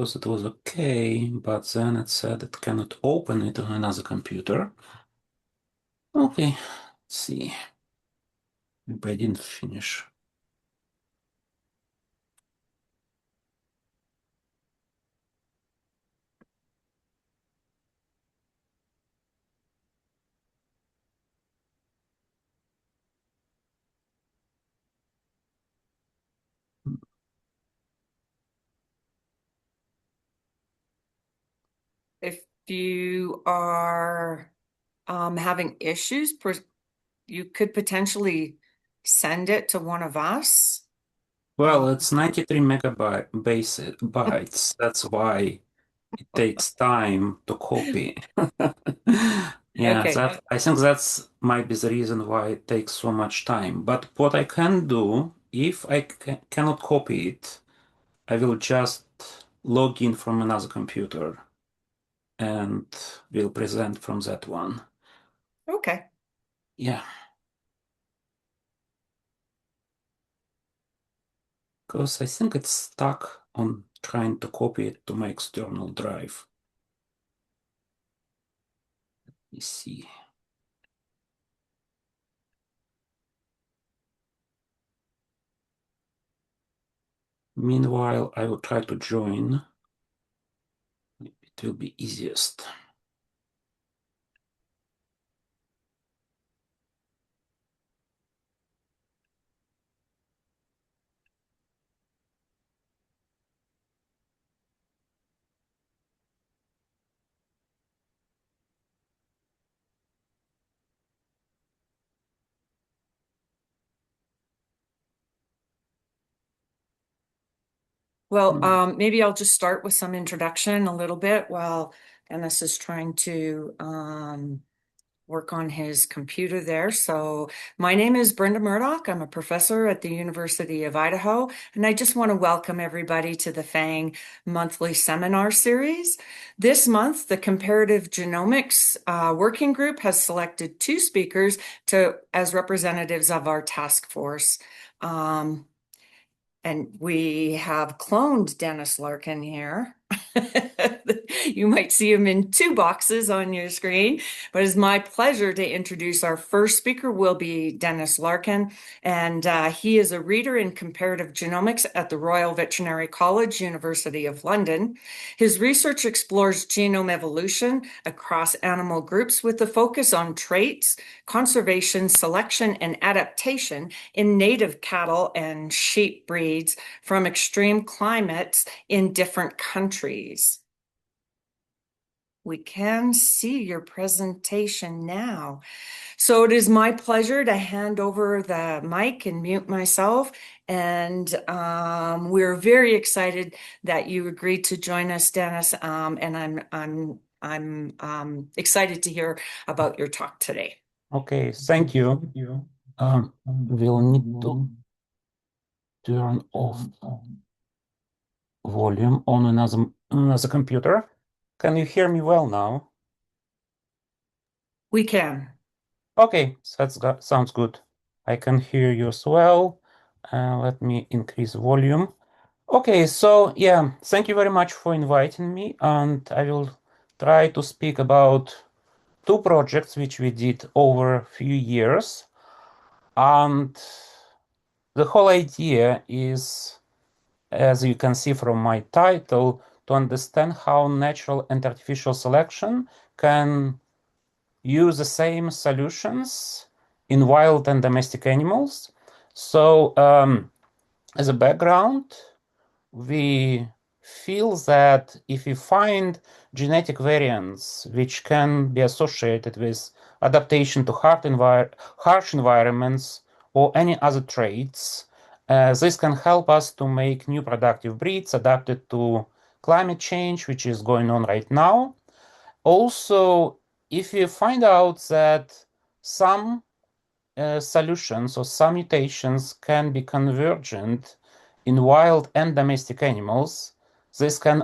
because it was okay, but then it said it cannot open it on another computer. Okay, let's see. Maybe I didn't finish. If you are having issues, you could potentially send it to one of us. Well, it's 93 bytes. That's why it takes time to copy. Yeah, Okay. I think that's might be the reason why it takes so much time. But what I can do, if I cannot copy it, I will just log in from another computer and will present from that one. Okay. Yeah, because I think it's stuck on trying to copy it to my external drive. Let me see. Meanwhile, I will try to join. It will be easiest. Well, maybe I'll just start with some introduction a little bit while Dennis is trying to work on his computer there. So my name is Brenda Murdoch. I'm a professor at the University of Idaho, and I just want to welcome everybody to the FAANG monthly seminar series. This month, the Comparative Genomics Working Group has selected two speakers as representatives of our task force. And we have cloned Denis Larkin here. You might see him in two boxes on your screen, but it's my pleasure to introduce our first speaker will be Denis Larkin, and he is a reader in comparative genomics at the Royal Veterinary College, University of London. His research explores genome evolution across animal groups with a focus on traits, conservation, selection, and adaptation in native cattle and sheep breeds from extreme climates in different countries. We can see your presentation now. So it is my pleasure to hand over the mic and mute myself. And we're very excited that you agreed to join us, Denis. And I'm excited to hear about your talk today. Okay, thank you. We'll need to turn off volume on another computer. Can you hear me well now? We can. Okay, so sounds good. I can hear you as well. Let me increase volume. Okay, so yeah, thank you very much for inviting me, and I will try to speak about two projects which we did over a few years. And the whole idea is, as you can see from my title, to understand how natural and artificial selection can use the same solutions in wild and domestic animals. So, as a background, we feel that if we find genetic variants which can be associated with adaptation to harsh environments or any other traits, this can help us to make new productive breeds adapted to climate change, which is going on right now. Also, if you find out that some solutions or some mutations can be convergent in wild and domestic animals, this can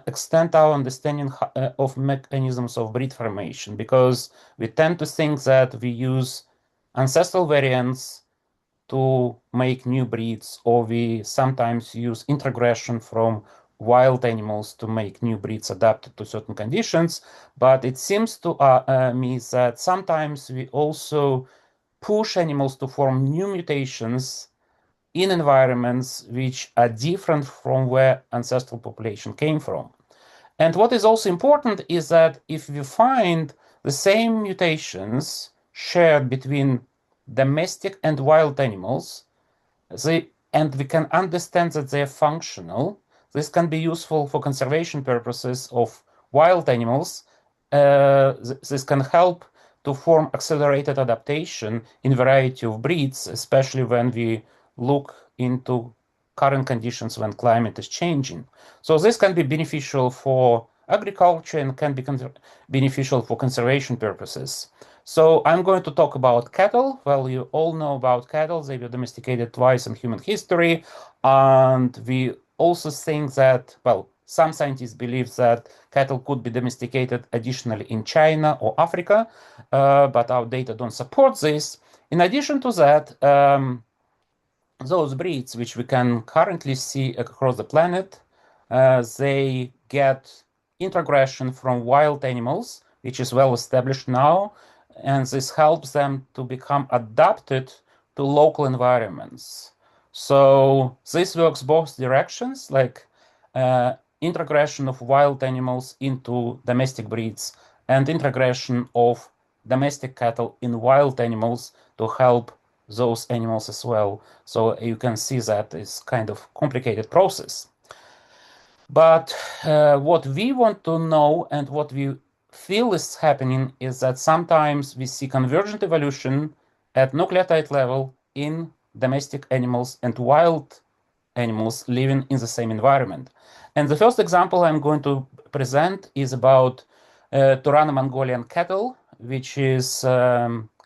extend our understanding of mechanisms of breed formation, because we tend to think that we use ancestral variants to make new breeds, or we sometimes use introgression from wild animals to make new breeds adapted to certain conditions, but it seems to me that sometimes we also push animals to form new mutations in environments which are different from where ancestral population came from. And what is also important is that if we find the same mutations shared between domestic and wild animals, and we can understand that they are functional, this can be useful for conservation purposes of wild animals. This can help to form accelerated adaptation in variety of breeds, especially when we look into current conditions when climate is changing. So this can be beneficial for agriculture and can be beneficial for conservation purposes. So I'm going to talk about cattle. Well, you all know about cattle. They were domesticated twice in human history. And we also think that, well, some scientists believe that cattle could be domesticated additionally in China or Africa, but our data don't support this. In addition to that, those breeds which we can currently see across the planet, they get introgression from wild animals, which is well established now, and this helps them to become adapted to local environments. So this works both directions, like introgression of wild animals into domestic breeds and introgression of domestic cattle in wild animals to help those animals as well. So you can see that it's kind of complicated process. But what we want to know and what we feel is happening is that sometimes we see convergent evolution at nucleotide level in domestic animals and wild animals living in the same environment. And the first example I'm going to present is about Turano-Mongolian cattle, which is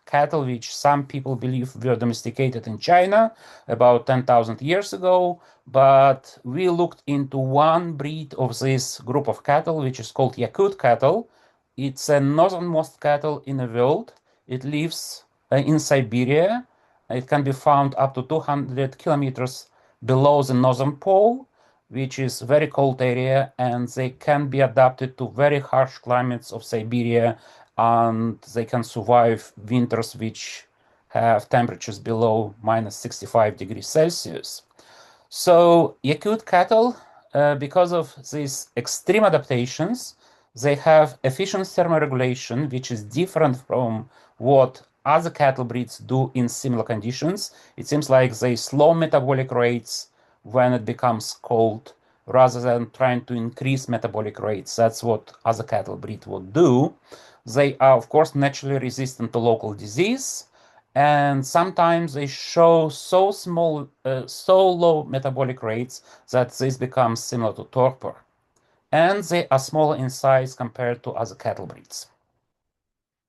cattle which some people believe were domesticated in China about 10,000 years ago. But we looked into one breed of this group of cattle, which is called Yakut cattle. It's a northernmost cattle in the world. It lives in Siberia. It can be found up to 200 kilometers below the northern pole, which is a very cold area, and they can be adapted to very harsh climates of Siberia, and they can survive winters which have temperatures below minus 65 degrees Celsius. So Yakut cattle, because of these extreme adaptations, they have efficient thermoregulation, which is different from what other cattle breeds do in similar conditions. It seems like they slow metabolic rates when it becomes cold, rather than trying to increase metabolic rates. That's what other cattle breed would do. They are, of course, naturally resistant to local disease, and sometimes they show so low metabolic rates that this becomes similar to torpor. And they are smaller in size compared to other cattle breeds.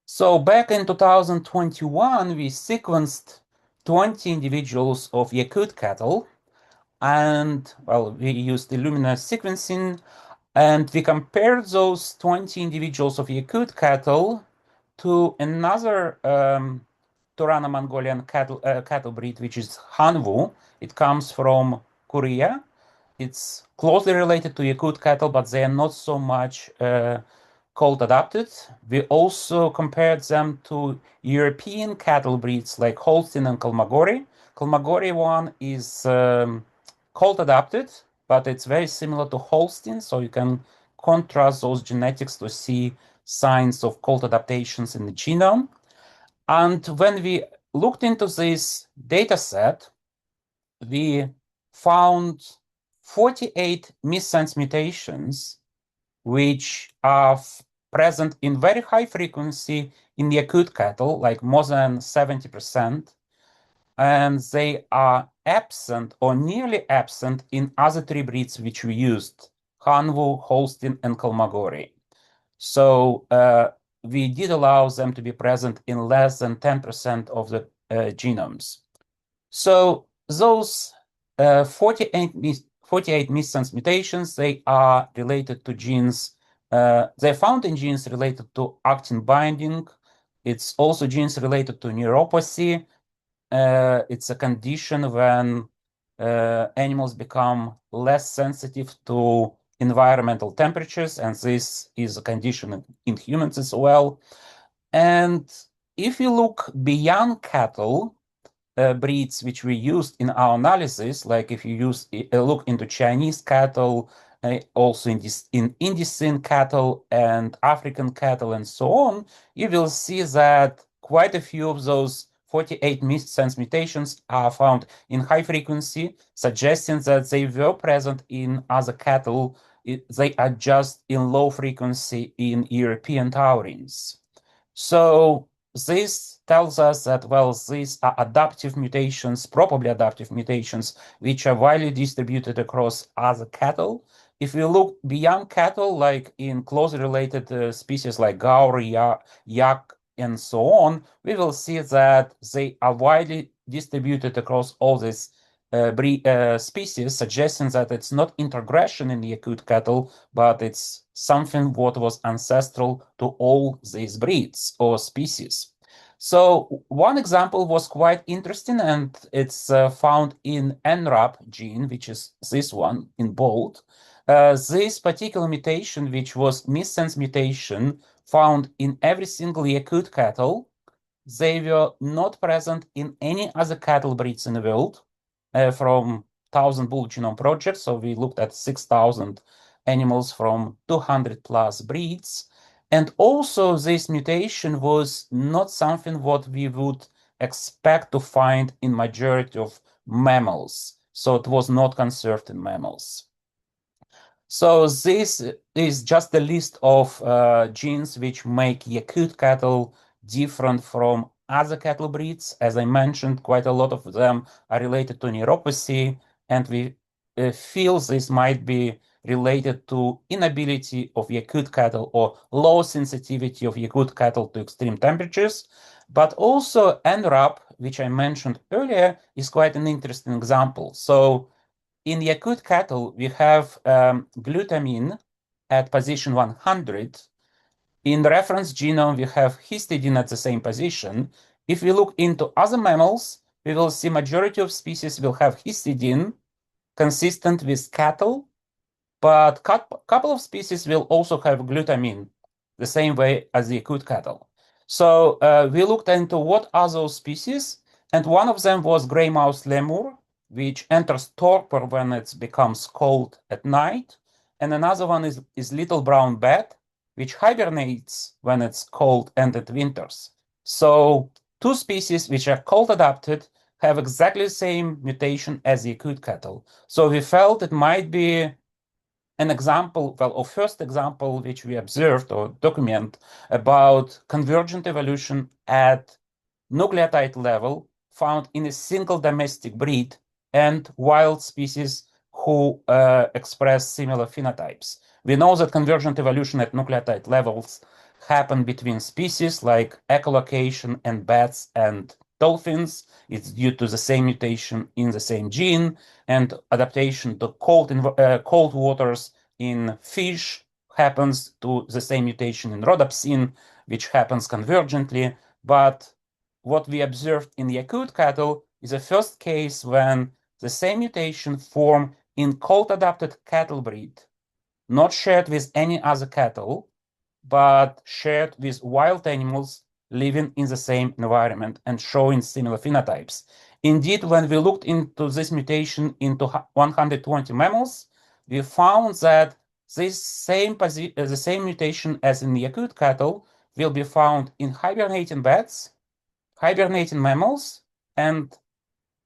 So back in 2021, we sequenced 20 individuals of Yakut cattle, and well, we used Illumina sequencing, and we compared those 20 individuals of Yakut cattle to another Turano-Mongolian cattle breed, which is Hanwu. It comes from Korea. It's closely related to Yakut cattle, but they are not so much cold adapted. We also compared them to European cattle breeds like Holstein and Kalmogori. Kalmogori one is cold adapted, but it's very similar to Holstein, so you can contrast those genetics to see signs of cold adaptations in the genome. And when we looked into this data set, we found 48 missense mutations, which are present in very high frequency in the Yakut cattle, like more than 70%. And they are absent or nearly absent in other three breeds which we used, Hanwu, Holstein, and Kalmogori. So we did allow them to be present in less than 10% of the genomes. So those 48 missense mutations, they are related to genes, they're found in genes related to actin binding. It's also genes related to neuropathy. It's a condition when animals become less sensitive to environmental temperatures, and this is a condition in humans as well. And if you look beyond cattle, breeds which we used in our analysis, like if you use look into Chinese cattle, also in Indocene cattle and African cattle and so on, you will see that quite a few of those 48 missense mutations are found in high frequency, suggesting that they were present in other cattle. They are just in low frequency in European taurines. So this tells us that, well, these are adaptive mutations, probably adaptive mutations, which are widely distributed across other cattle. If we look beyond cattle, like in closely related species like gaur, yak, and so on, we will see that they are widely distributed across all these species, suggesting that it's not intergression in the acute cattle, but it's something what was ancestral to all these breeds or species. So one example was quite interesting, and it's found in NRAP gene, which is this one in bold. This particular mutation, which was missense mutation, found in every single acute cattle, they were not present in any other cattle breeds in the world from 1,000 bull genome projects. So we looked at 6,000 animals from 200 plus breeds. And also this mutation was not something what we would expect to find in majority of mammals. So it was not conserved in mammals. So this is just a list of genes which make Yakut cattle different from other cattle breeds. As I mentioned, quite a lot of them are related to neuropathy, and we feel this might be related to inability of Yakut cattle or low sensitivity of Yakut cattle to extreme temperatures. But also NRAP, which I mentioned earlier, is quite an interesting example. So in Yakut cattle, we have glutamine at position 100. In the reference genome, we have histidine at the same position. If we look into other mammals, we will see majority of species will have histidine consistent with cattle, but couple of species will also have glutamine the same way as the acute cattle. So we looked into what are those species, and one of them was gray mouse lemur, which enters torpor when it becomes cold at night, and another one is little brown bat, which hibernates when it's cold and at winters. So two species which are cold adapted have exactly the same mutation as the acute cattle. So we felt it might be an example, well, or first example, which we observed or document about convergent evolution at nucleotide level found in a single domestic breed and wild species who express similar phenotypes. We know that convergent evolution at nucleotide levels happen between species like echolocation and bats and dolphins. It's due to the same mutation in the same gene, and adaptation to cold waters in fish happens to the same mutation in rhodopsin, which happens convergently. But what we observed in the acute cattle is the first case when the same mutation formed in cold-adapted cattle breed, not shared with any other cattle, but shared with wild animals living in the same environment and showing similar phenotypes. Indeed, when we looked into this mutation into 120 mammals, we found that this the same mutation as in the acute cattle will be found in hibernating bats, hibernating mammals, and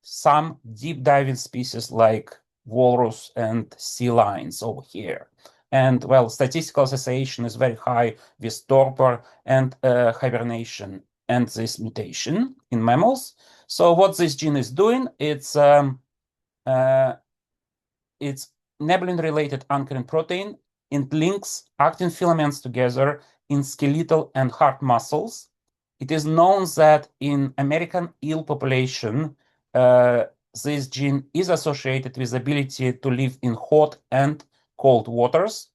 some deep diving species like walrus and sea lions over here. And well, statistical association is very high with torpor and hibernation and this mutation in mammals. So what this gene is doing, it's nebulin-related anchoring protein. It links actin filaments together in skeletal and heart muscles. It is known that in American eel population, this gene is associated with the ability to live in hot and cold waters.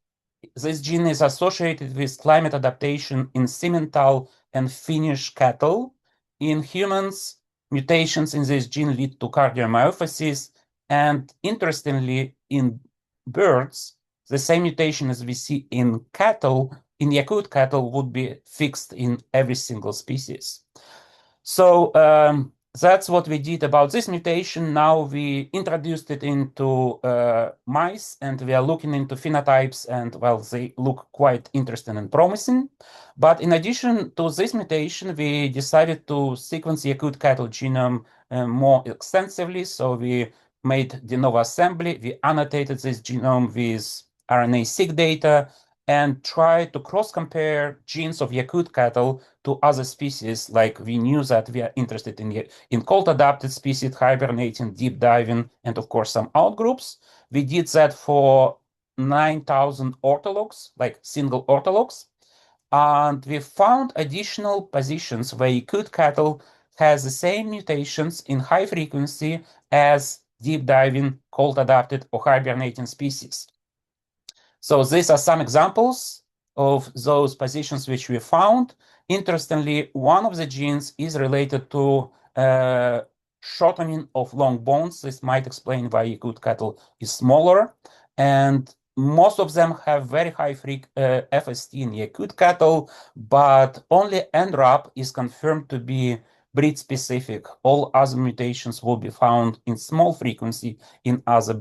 This gene is associated with climate adaptation in Simmental and Finnish cattle. In humans, mutations in this gene lead to cardiomyopathies And interestingly, in birds, the same mutation as we see in cattle, in Yakut cattle, would be fixed in every single species. So that's what we did about this mutation. Now we introduced it into mice, and we are looking into phenotypes, and well, they look quite interesting and promising. But in addition to this mutation, we decided to sequence the Yakut cattle genome more extensively. So we made de novo assembly. We annotated this genome with RNA-seq data and tried to cross-compare genes of Yakut cattle to other species. Like we knew that we are interested in cold-adapted species, hibernating, deep diving, and of course some outgroups. We did that for 9,000 orthologs, like single orthologs, and we found additional positions where Yakut cattle has the same mutations in high frequency as deep diving, cold-adapted, or hibernating species. So these are some examples of those positions which we found. Interestingly, one of the genes is related to shortening of long bones. This might explain why Yakut cattle is smaller. And most of them have very high FST in Yakut cattle, but only NRAP is confirmed to be breed specific. All other mutations will be found in small frequency in other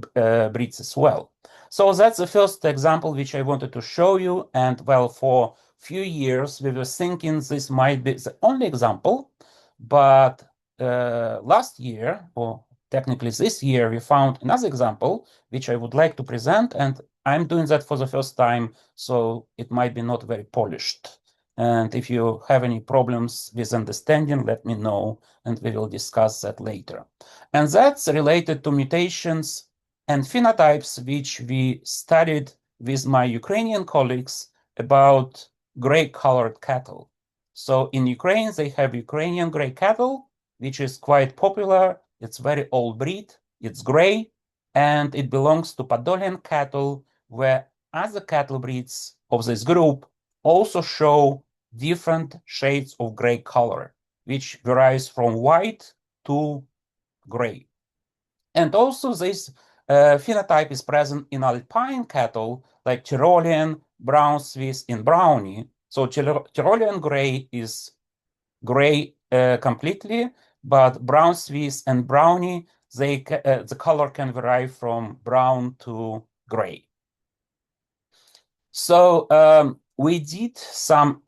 breeds as well. So that's the first example which I wanted to show you. And well, for a few years, we were thinking this might be the only example. But last year, or technically this year, we found another example, which I would like to present. And I'm doing that for the first time, so it might be not very polished. And if you have any problems with understanding, let me know, and we will discuss that later. And that's related to mutations and phenotypes which we studied with my Ukrainian colleagues about gray-colored cattle. So in Ukraine, they have Ukrainian gray cattle, which is quite popular. It's very old breed. It's gray, and it belongs to Podolian cattle, where other cattle breeds of this group also show different shades of gray color, which varies from white to gray. And also this phenotype is present in alpine cattle like Tyrolean, brown Swiss, and brownie. So Tyrolean gray is gray completely, but brown Swiss and brownie, the color can vary from brown to gray. So we did some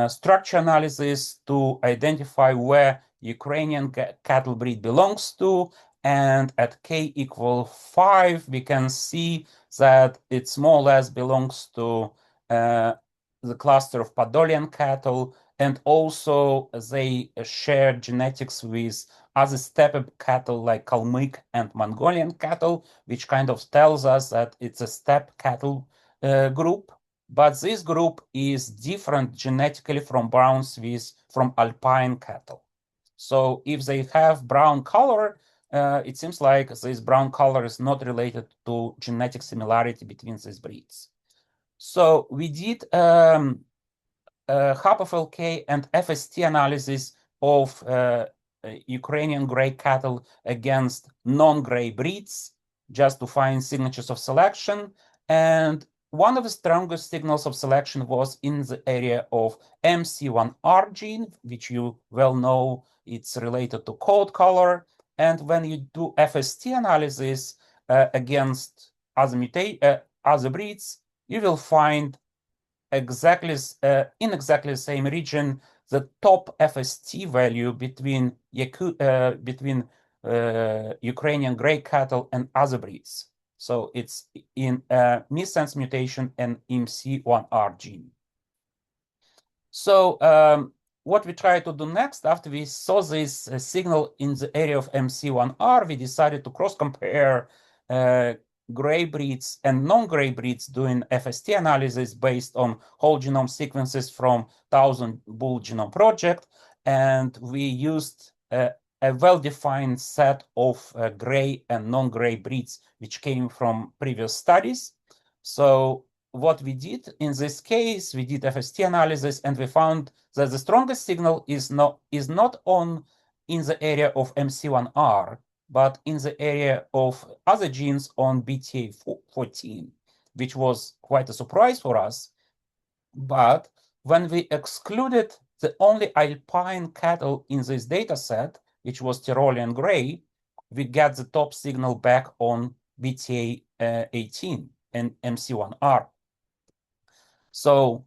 structure analysis to identify where Ukrainian cattle breed belongs to, and at k equal 5, we can see that it more or less belongs to the cluster of Podolian cattle, and also they share genetics with other steppe cattle like Kalmyk and Mongolian cattle, which kind of tells us that it's a steppe cattle group. But this group is different genetically from brown Swiss, from alpine cattle. So if they have brown color, it seems like this brown color is not related to genetic similarity between these breeds. So we did HAPFLK and FST analysis of Ukrainian gray cattle against non-gray breeds, just to find signatures of selection. And one of the strongest signals of selection was in the area of MC1R gene, which you well know it's related to coat color. And when you do FST analysis against other breeds, you will find exactly in exactly the same region the top FST value between Ukrainian gray cattle and other breeds. So it's in missense mutation and MC1R gene. So what we try to do next, after we saw this signal in the area of MC1R, we decided to cross-compare gray breeds and non-gray breeds doing FST analysis based on whole genome sequences from 1000 Bull Genome Project. And we used a well-defined set of gray and non-gray breeds, which came from previous studies. So what we did in this case, we did FST analysis, and we found that the strongest signal is not in the area of MC1R, but in the area of other genes on BTA14, which was quite a surprise for us. But when we excluded the only alpine cattle in this data set, which was Tyrolean gray, we get the top signal back on BTA18 and MC1R. So,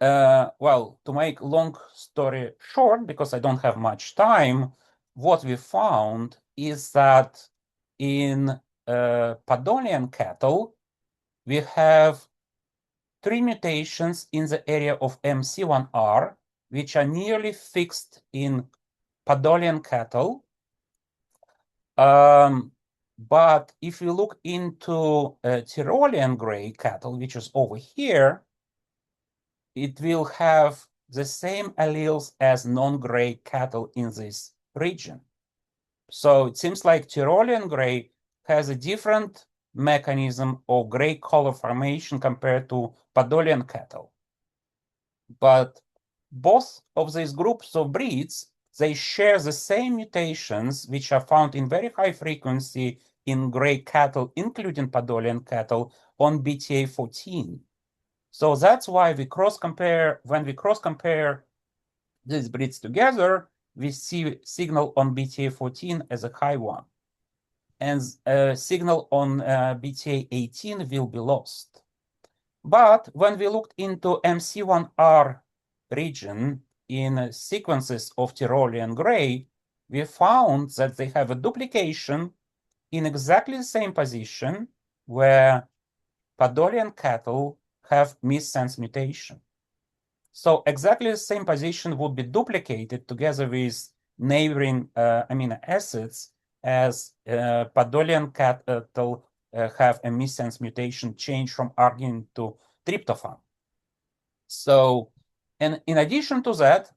well, to make long story short, because I don't have much time, what we found is that in Podolian cattle, we have 3 mutations in the area of MC1R, which are nearly fixed in Podolian cattle. But if you look into Tyrolean gray cattle, which is over here, it will have the same alleles as non-gray cattle in this region. So it seems like Tyrolean gray has a different mechanism of gray color formation compared to Podolian cattle. But both of these groups of breeds, they share the same mutations, which are found in very high frequency in gray cattle, including Podolian cattle, on BTA14. So that's why we cross-compare, when we cross-compare these breeds together, we see signal on BTA14 as a high one. And signal on BTA18 will be lost. But when we looked into MC1R region in sequences of Tyrolean gray, we found that they have a duplication in exactly the same position where Podolian cattle have missense mutation. So exactly the same position would be duplicated together with neighboring amino acids as Podolian cattle have a missense mutation change from arginine to tryptophan. So, and in addition to that,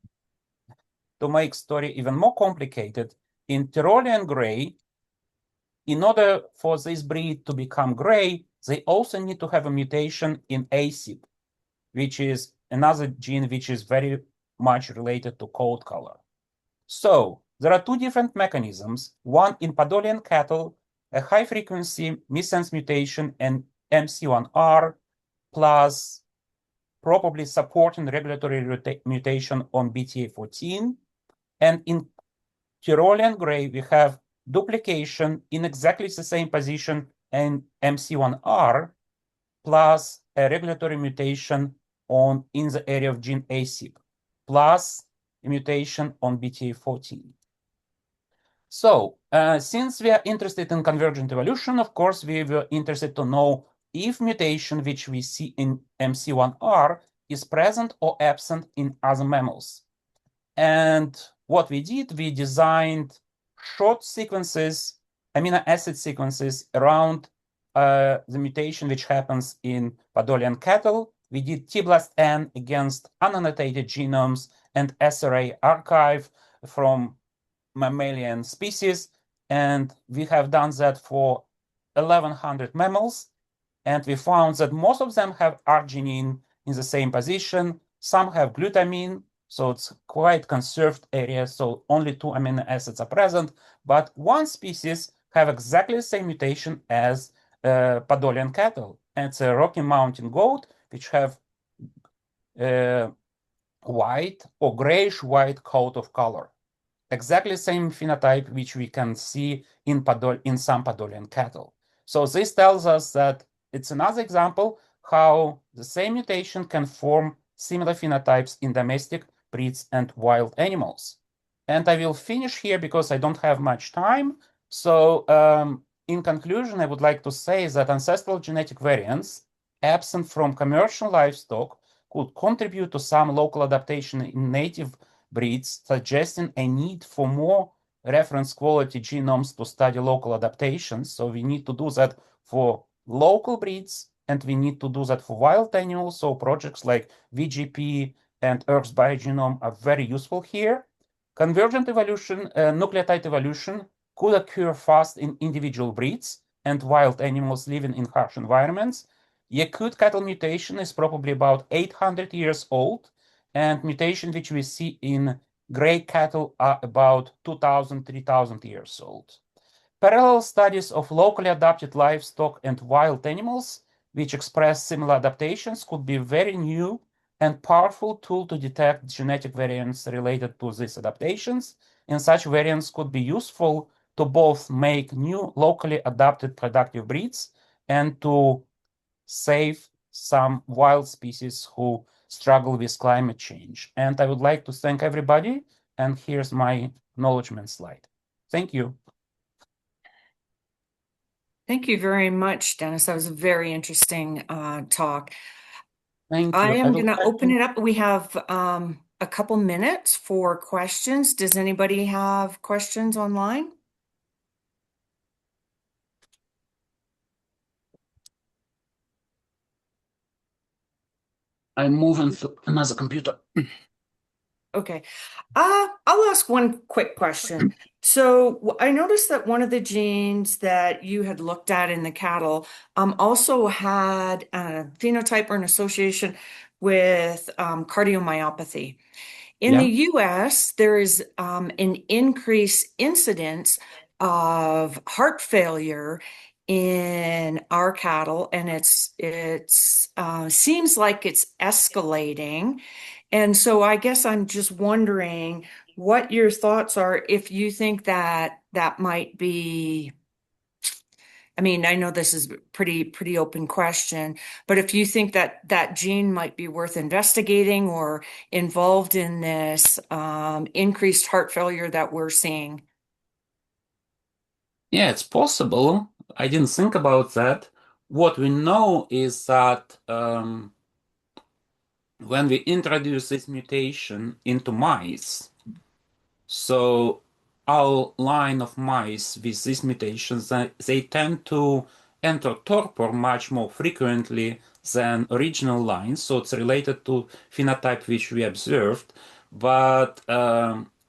to make story even more complicated, in Tyrolean gray, in order for this breed to become gray, they also need to have a mutation in ACIP, which is another gene which is very much related to coat color. So there are two different mechanisms, one in Podolian cattle, a high-frequency missense mutation and MC1R, plus probably supporting regulatory mutation on BTA14. And in Tyrolean gray, we have duplication in exactly the same position in MC1R, plus a regulatory mutation in the area of gene ACIP, plus a mutation on BTA14. So since we are interested in convergent evolution, of course, we were interested to know if mutation which we see in MC1R is present or absent in other mammals. And what we did, we designed short sequences, amino acid sequences around the mutation which happens in Podolian cattle. We did T-BLAST-N against unannotated genomes and SRA archive from mammalian species. And we have done that for 1,100 mammals. And we found that most of them have arginine in the same position. Some have glutamine, so it's quite conserved area. So only 2 amino acids are present. But one species have exactly the same mutation as Podolian cattle. And it's a Rocky Mountain goat, which have white or grayish-white coat of color. Exactly the same phenotype which we can see in some Podolian cattle. So this tells us that it's another example how the same mutation can form similar phenotypes in domestic breeds and wild animals. And I will finish here because I don't have much time. So in conclusion, I would like to say that ancestral genetic variants absent from commercial livestock could contribute to some local adaptation in native breeds, suggesting a need for more reference quality genomes to study local adaptations. So we need to do that for local breeds, and we need to do that for wild animals. So projects like VGP and Earth's biogenome are very useful here. Convergent evolution, nucleotide evolution could occur fast in individual breeds and wild animals living in harsh environments. Yakut cattle mutation is probably about 800 years old, and mutation which we see in gray cattle are about 2,000, 3,000 years old. Parallel studies of locally adapted livestock and wild animals which express similar adaptations could be a very new and powerful tool to detect genetic variants related to these adaptations, and such variants could be useful to both make new locally adapted productive breeds and to save some wild species who struggle with climate change. And I would like to thank everybody, and here's my acknowledgement slide. Thank you. Thank you very much, Dennis. That was a very interesting talk. Thank I you. I am will going to try open to. it up. We have a couple minutes for questions. Does anybody have questions online? I'm moving to another computer. Okay. I'll ask one quick question. So I noticed that one of the genes that you had looked at in the cattle also had a phenotype or an association with cardiomyopathy. In the Yeah. US, there is an increased incidence of heart failure in our cattle, and it's seems like it's escalating. And so I guess I'm just wondering what your thoughts are if you think that that might be, I mean, I know this is a pretty open question, but if you think that that gene might be worth investigating or involved in this increased heart failure that we're seeing. Yeah, it's possible. I didn't think about that. What we know is that when we introduce this mutation into mice, so our line of mice with these mutations, they tend to enter torpor much more frequently than original lines. So it's related to phenotype which we observed. But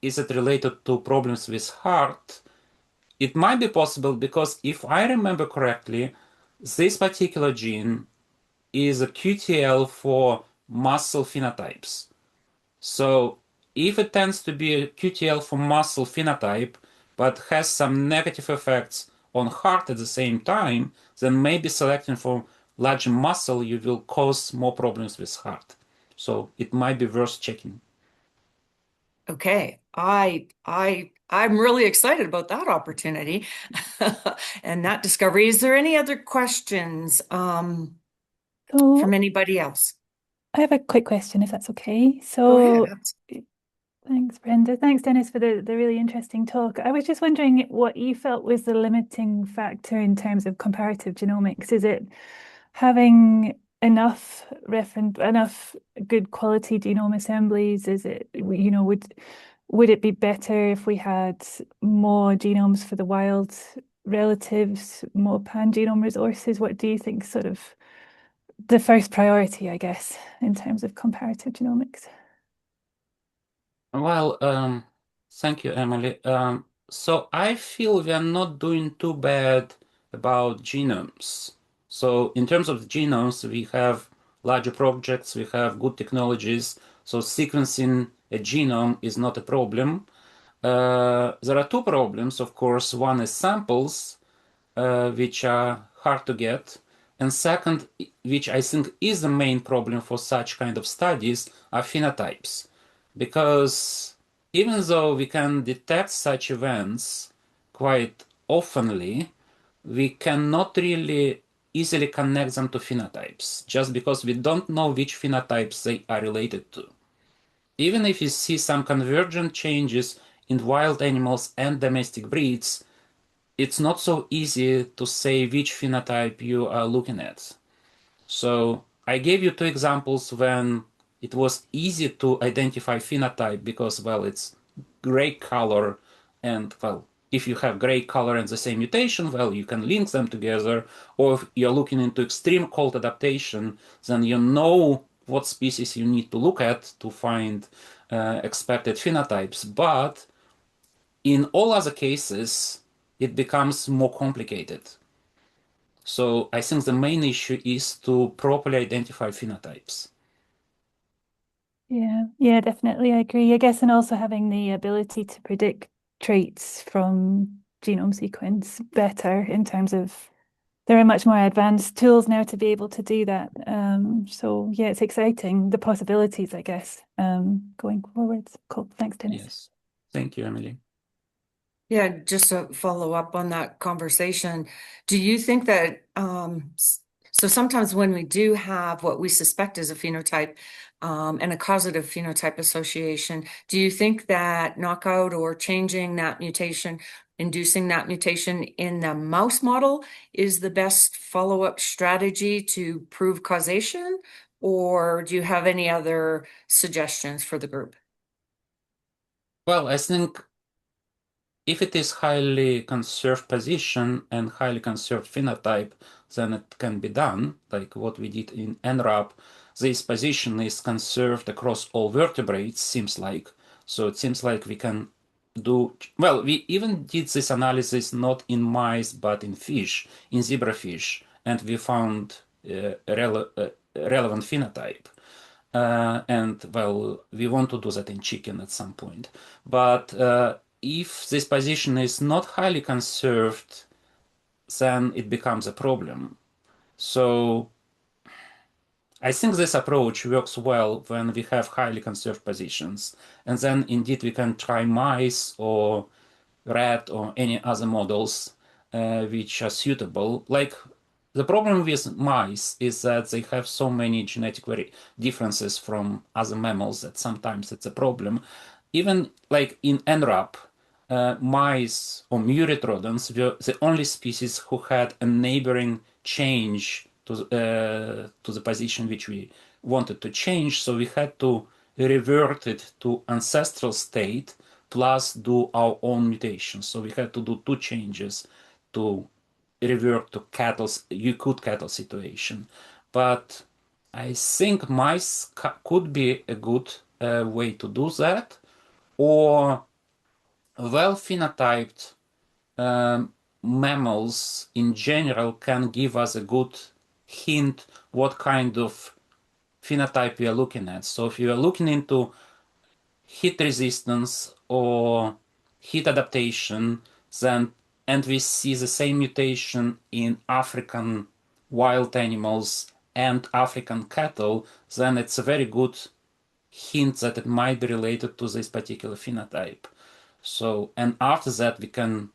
is it related to problems with heart? It might be possible because if I remember correctly, this particular gene is a QTL for muscle phenotypes. So if it tends to be a QTL for muscle phenotype, but has some negative effects on heart at the same time, then maybe selecting for large muscle, you will cause more problems with heart. So it might be worth checking. Okay, I'm really excited about that opportunity and that discovery. Is there any other questions from So anybody else? I have a quick question, if that's okay. Go ahead. So thanks, Brenda. Thanks, Dennis, for the really interesting talk. I was just wondering what you felt was the limiting factor in terms of comparative genomics. Is it having enough good quality genome assemblies? Is it, would it be better if we had more genomes for the wild relatives, more pan-genome resources? What do you think sort of the first priority, I guess, in terms of comparative genomics? Well, thank you, Emily. So I feel we are not doing too bad about genomes. So in terms of the genomes, we have larger projects, we have good technologies. So sequencing a genome is not a problem. There are two problems, of course. One is samples, which are hard to get. And second, which I think is the main problem for such kind of studies, are phenotypes. Because even though we can detect such events quite oftenly, we cannot really easily connect them to phenotypes, just because we don't know which phenotypes they are related to. Even if you see some convergent changes in wild animals and domestic breeds, it's not so easy to say which phenotype you are looking at. So I gave you two examples when it was easy to identify phenotype because, well, it's gray color, and, well, if you have gray color and the same mutation, well, you can link them together. Or if you're looking into extreme cold adaptation, then you know what species you need to look at to find expected phenotypes. But in all other cases, it becomes more complicated. So I think the main issue is to properly identify phenotypes. Yeah, definitely. I agree. I guess, and also having the ability to predict traits from genome sequence better in terms of there are much more advanced tools now to be able to do that. So yeah, it's exciting, the possibilities, I guess, going forwards. Cool. Thanks, Denis. Yes. Thank you, Emily. Yeah, just to follow up on that conversation, do you think that so sometimes when we do have what we suspect is a phenotype and a causative phenotype association, do you think that knockout or changing that mutation, inducing that mutation in the mouse model is the best follow-up strategy to prove causation? Or do you have any other suggestions for the group? Well, I think if it is highly conserved position and highly conserved phenotype, then it can be done, like what we did in NRAP. This position is conserved across all vertebrates, seems like. So it seems like we can do, well, we even did this analysis not in mice, but in fish, in zebrafish, and we found relevant phenotype. And well, we want to do that in chicken at some point. But if this position is not highly conserved, then it becomes a problem. So I think this approach works well when we have highly conserved positions. And then indeed we can try mice or rat or any other models which are suitable. Like the problem with mice is that they have so many genetic differences from other mammals that sometimes it's a problem. Even like in NRAP, mice or murate rodents were the only species who had a neighboring change to the position which we wanted to change. So we had to revert it to ancestral state plus do our own mutations. So we had to do two changes to revert to good cattle situation. But I think mice could be a good way to do that, or well phenotyped mammals in general can give us a good hint what kind of phenotype we are looking at. So if you are looking into heat resistance or heat adaptation, then and we see the same mutation in African wild animals and African cattle, then it's a very good hint that it might be related to this particular phenotype. So, and after that, we can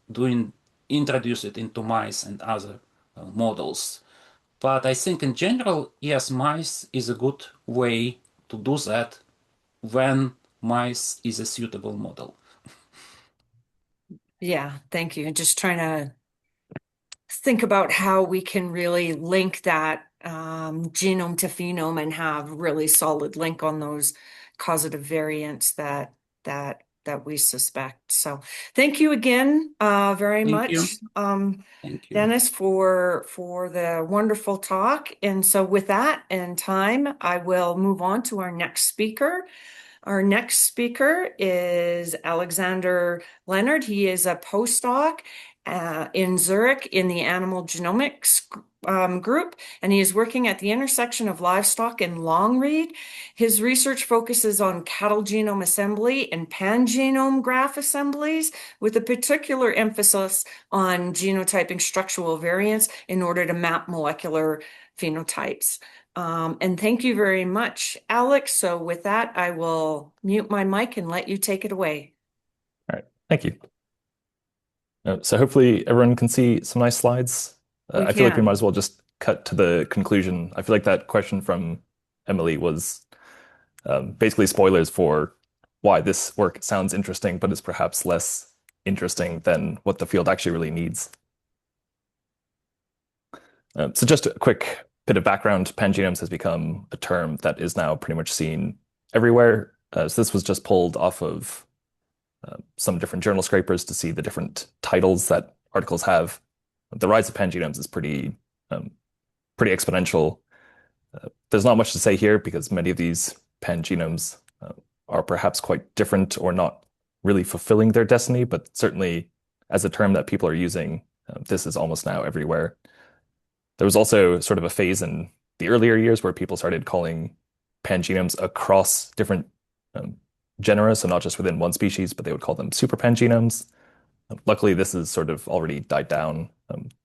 introduce it into mice and other models. But I think in general, yes, mice is a good way to do that when mice is a suitable model. Yeah, thank you. Just trying to think about how we can really link that genome to phenome and have really solid link on those causative variants that we suspect. So thank you again very Thank you. much, Thank you. Denis, for the wonderful talk. And so with that and time, I will move on to our next speaker. Our next speaker is Alexander Leonard. He is a postdoc in Zurich in the animal genomics group, and he is working at the intersection of livestock and long read. His research focuses on cattle genome assembly and pangenome graph assemblies, with a particular emphasis on genotyping structural variants in order to map molecular phenotypes. And thank you very much, Alex. So with that, I will mute my mic and let you take it away. All right, thank you. So hopefully everyone can see some nice slides. I feel like we might as well just cut to the conclusion. I feel like that question from Emily was basically spoilers for why this work sounds interesting, but is perhaps less interesting than what the field actually really needs. So just a quick bit of background, pangenomes has become a term that is now pretty much seen everywhere. So this was just pulled off of some different journal scrapers to see the different titles that articles have. The rise of pangenomes is pretty exponential. There's not much to say here because many of these pangenomes are perhaps quite different or not really fulfilling their destiny, but certainly as a term that people are using, this is almost now everywhere. There was also sort of a phase in the earlier years where people started calling pangenomes across different genera, so not just within one species, but they would call them super pangenomes. Luckily, this has sort of already died down.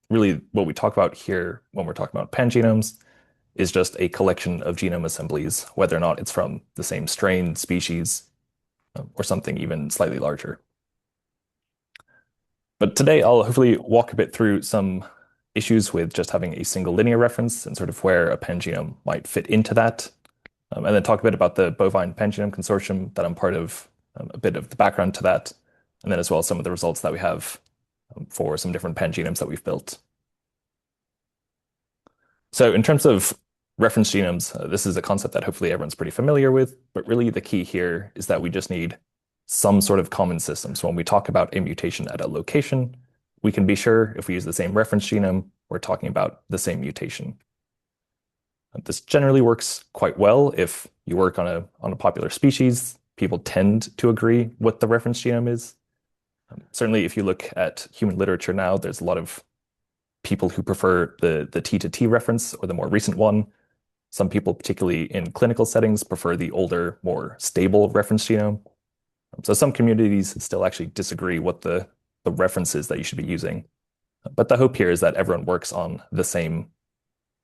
Really, what we talk about here when we're talking about pangenomes is just a collection of genome assemblies, whether or not it's from the same strain, species, or something even slightly larger. But today I'll hopefully walk a bit through some issues with just having a single linear reference and sort of where a pangenome might fit into that. And then talk a bit about the bovine pangenome consortium that I'm part of, a bit of the background to that, and then as well some of the results that we have for some different pangenomes that we've built. So in terms of reference genomes, this is a concept that hopefully everyone's pretty familiar with, but really the key here is that we just need some sort of common system. So when we talk about a mutation at a location, we can be sure if we use the same reference genome, we're talking about the same mutation. This generally works quite well if you work on a popular species. People tend to agree what the reference genome is. Certainly, if you look at human literature now, there's a lot of people who prefer the T to T reference or the more recent one. Some people, particularly in clinical settings, prefer the older, more stable reference genome. So some communities still actually disagree what the reference is that you should be using. But the hope here is that everyone works on the same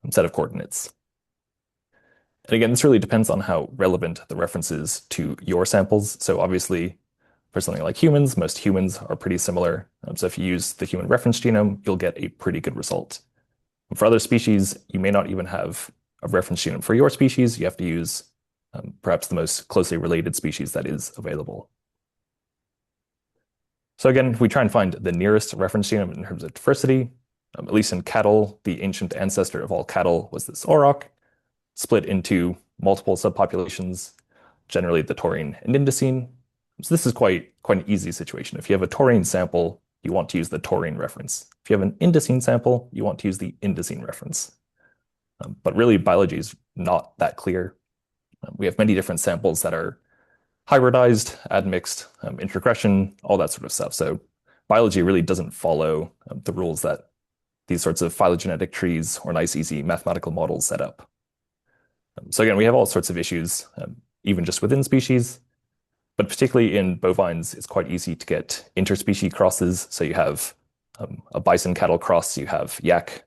set of coordinates. And again, this really depends on how relevant the reference is to your samples. So obviously, for something like humans, most humans are pretty similar. So if you use the human reference genome, you'll get a pretty good result. For other species, you may not even have a reference genome for your species. You have to use perhaps the most closely related species that is available. So again, we try and find the nearest reference genome in terms of diversity. At least in cattle, the ancient ancestor of all cattle was this auroch, split into multiple subpopulations, generally the taurine and indocene. So this is quite an easy situation. If you have a taurine sample, you want to use the taurine reference. If you have an indocene sample, you want to use the indocene reference. But really, biology is not that clear. We have many different samples that are hybridized, admixed, introgression, all that sort of stuff. So biology really doesn't follow the rules that these sorts of phylogenetic trees or nice, easy mathematical models set up. So again, we have all sorts of issues, even just within species, but particularly in bovines, it's quite easy to get interspecies crosses. So you have a bison cattle cross, you have yak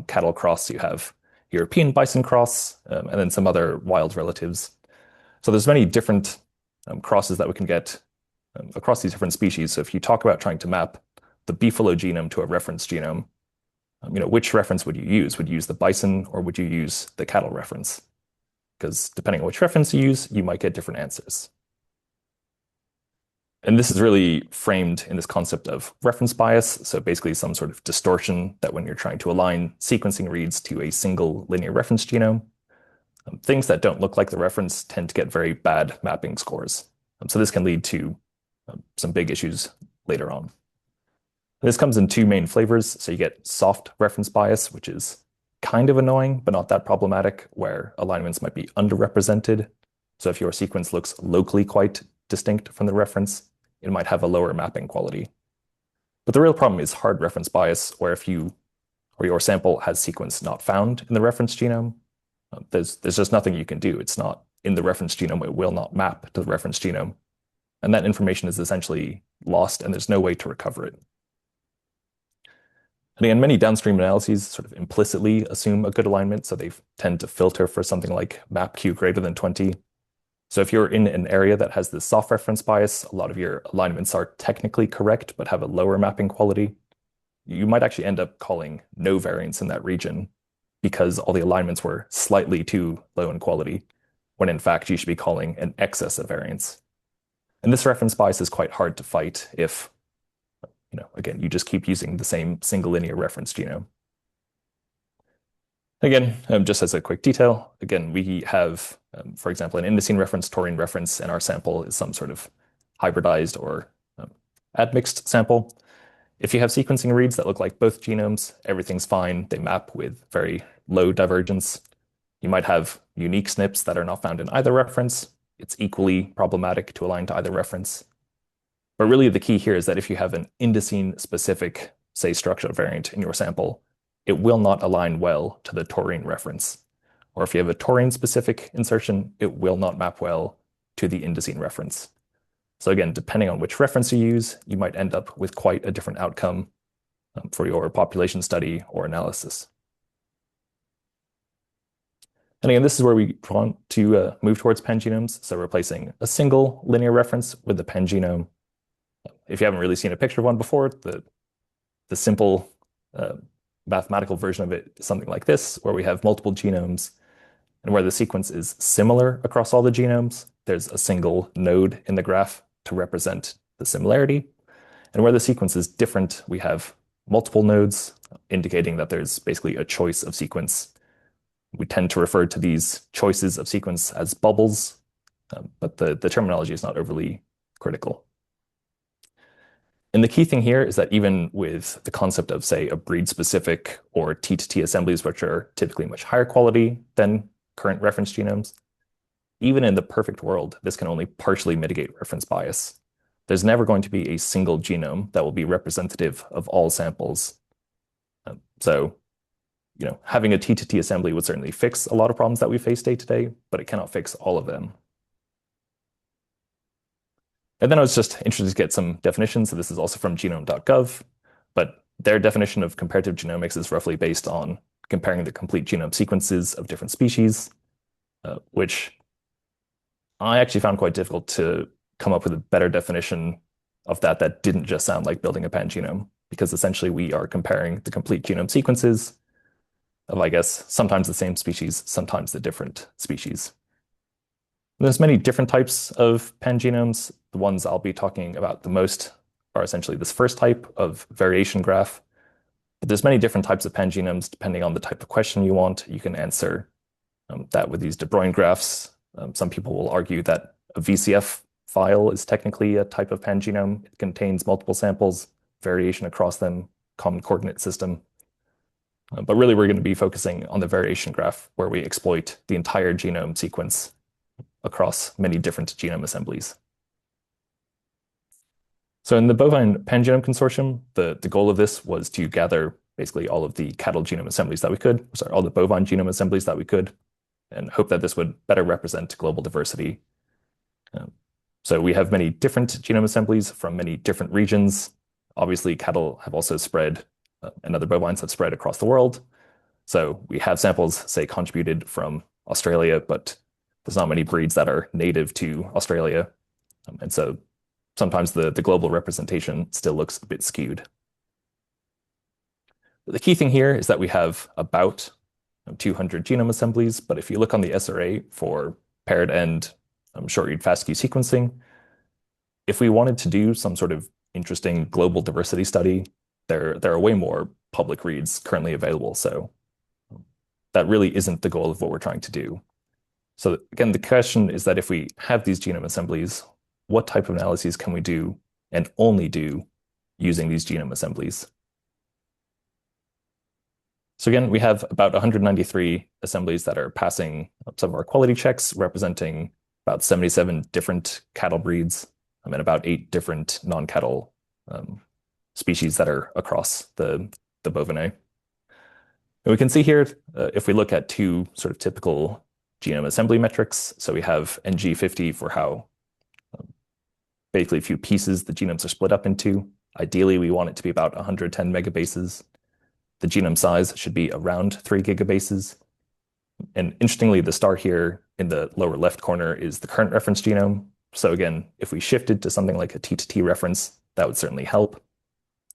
cattle cross, you have European bison cross, and then some other wild relatives. So there's many different crosses that we can get across these different species. So if you talk about trying to map the beefalo genome to a reference genome, which reference would you use? Would you use the bison or would you use the cattle reference? Because depending on which reference you use, you might get different answers. And this is really framed in this concept of reference bias. So basically some sort of distortion that when you're trying to align sequencing reads to a single linear reference genome, things that don't look like the reference tend to get very bad mapping scores. So this can lead to some big issues later on. This comes in two main flavors. So you get soft reference bias, which is kind of annoying, but not that problematic, where alignments might be underrepresented. So if your sequence looks locally quite distinct from the reference, it might have a lower mapping quality. But the real problem is hard reference bias, where if you or your sample has sequence not found in the reference genome, there's just nothing you can do. It's not in the reference genome. It will not map to the reference genome. And that information is essentially lost, and there's no way to recover it. And again, many downstream analyses sort of implicitly assume a good alignment, so they tend to filter for something like MapQ greater than 20. So if you're in an area that has this soft reference bias, a lot of your alignments are technically correct, but have a lower mapping quality. You might actually end up calling no variance in that region because all the alignments were slightly too low in quality, when in fact you should be calling an excess of variance. And this reference bias is quite hard to fight if, again, you just keep using the same single linear reference genome. Again, just as a quick detail, again, we have, for example, an indocene reference, taurine reference, and our sample is some sort of hybridized or admixed sample. If you have sequencing reads that look like both genomes, everything's fine. They map with very low divergence. You might have unique SNPs that are not found in either reference. It's equally problematic to align to either reference. But really the key here is that if you have an indocene specific, say, structural variant in your sample, it will not align well to the taurine reference. Or if you have a taurine specific insertion, it will not map well to the indocene reference. So again, depending on which reference you use, you might end up with quite a different outcome for your population study or analysis. And again, this is where we want to move towards pangenomes. So replacing a single linear reference with a pangenome. If you haven't really seen a picture of one before, the simple mathematical version of it is something like this, where we have multiple genomes and where the sequence is similar across all the genomes, there's a single node in the graph to represent the similarity. And where the sequence is different, we have multiple nodes, indicating that there's basically a choice of sequence. We tend to refer to these choices of sequence as bubbles, but the terminology is not overly critical. And the key thing here is that even with the concept of, say, a breed-specific or T-to-T assemblies, which are typically much higher quality than current reference genomes, even in the perfect world, this can only partially mitigate reference bias. There's never going to be a single genome that will be representative of all samples. So, having a T-to-T assembly would certainly fix a lot of problems that we face day to day, but it cannot fix all of them. And then I was just interested to get some definitions. So this is also from genome.gov, but their definition of comparative genomics is roughly based on comparing the complete genome sequences of different species, which I actually found quite difficult to come up with a better definition of that didn't just sound like building a pangenome, because essentially we are comparing the complete genome sequences of, I guess, sometimes the same species, sometimes the different species. There's many different types of pangenomes. The ones I'll be talking about the most are essentially this first type of variation graph. But there's many different types of pangenomes depending on the type of question you want. You can answer that with these De Bruijn graphs. Some people will argue that a VCF file is technically a type of pangenome. It contains multiple samples, variation across them, common coordinate system. But really, we're going to be focusing on the variation graph, where we exploit the entire genome sequence across many different genome assemblies. So in the Bovine Pangenome Consortium, the goal of this was to gather basically all of the cattle genome assemblies that we could, all the bovine genome assemblies that we could, and hope that this would better represent global diversity. So we have many different genome assemblies from many different regions. Obviously, cattle have also spread, and other bovines have spread across the world. So we have samples, say, contributed from Australia, but there's not many breeds that are native to Australia. And so sometimes the global representation still looks a bit skewed. But the key thing here is that we have about 200 genome assemblies, but if you look on the SRA for paired end short-read FASTQ sequencing, if we wanted to do some sort of interesting global diversity study, there are way more public reads currently available. So that really isn't the goal of what we're trying to do. So again, the question is that if we have these genome assemblies, what type of analyses can we do and only do using these genome assemblies? So again, we have about 193 assemblies that are passing some of our quality checks, representing about 77 different cattle breeds and about 8 different non-cattle species that are across the bovinae. And we can see here, if we look at 2 sort of typical genome assembly metrics. So we have NG50 for how basically few pieces the genomes are split up into. Ideally, we want it to be about 110 megabases. The genome size should be around 3 gigabases. And interestingly, the star here in the lower left corner is the current reference genome. So again, if we shifted to something like a T-to-T reference, that would certainly help.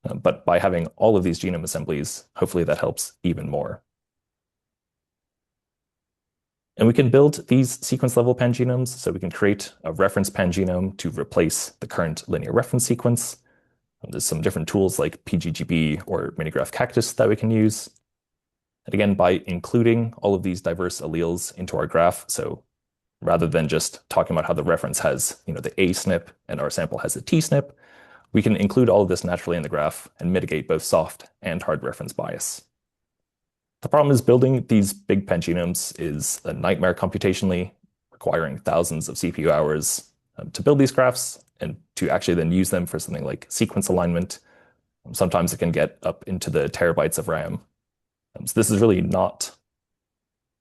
But by having all of these genome assemblies, hopefully that helps even more. And we can build these sequence level pangenomes, so we can create a reference pangenome to replace the current linear reference sequence. There's some different tools like PGGB or Minigraph Cactus that we can use. And again, by including all of these diverse alleles into our graph, so rather than just talking about how the reference has, the A SNP and our sample has a T SNP, we can include all of this naturally in the graph and mitigate both soft and hard reference bias. The problem is building these big pangenomes is a nightmare computationally, requiring thousands of CPU hours to build these graphs and to actually then use them for something like sequence alignment. Sometimes it can get up into the terabytes of RAM. So this is really not